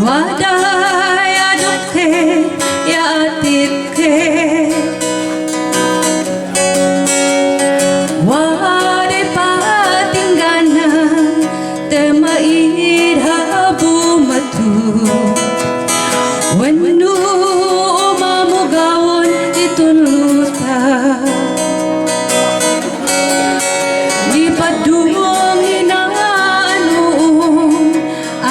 waday aduke ya atike waday patinggana temaid habu matu wenu mamugawon itunluta di padung hinaanu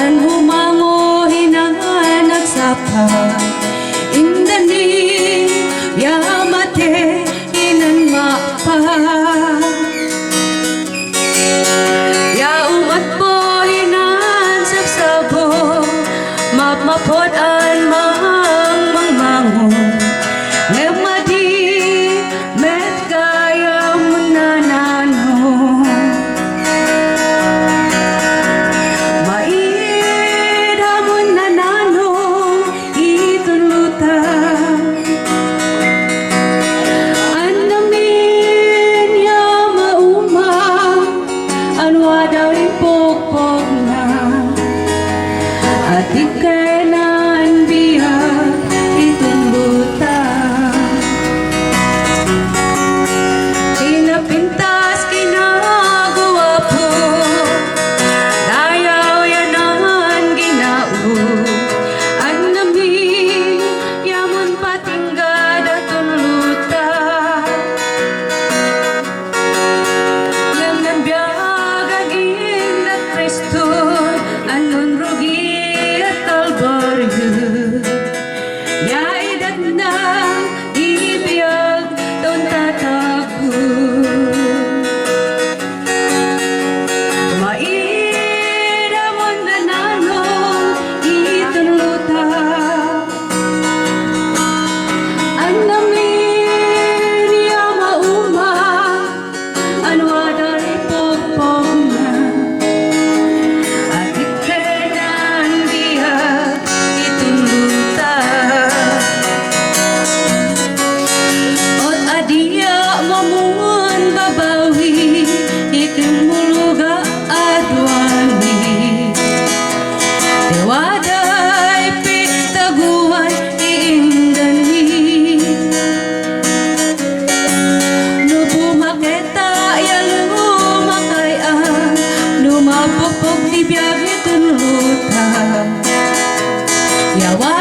anu mango hinanak sapa indani yamate inan mapa ya umat po hinan sabsabo mapmapod an mango ngemadi met kaya menanano maid hamun nanano ituluta anamin ya mauma anwaday pokpok na atikenan biyak ituluta pinapintas kinagawapo dayaw yanan ginao ang namin yaman patinggad at tunluta yang nanbiyag aging na Kristo anon rugi at kalbaryo ya edad na ibiyag taon tatago maid amon nanano itunluta ang namin ya mauma anwaday pokpok na atikenan biyak ituluta ot adiya mamun babawi ikimuluga adwani tewaday pitaguan iindani no bumaketa ya lumakayaan lumapupog di biyag itunluta yawa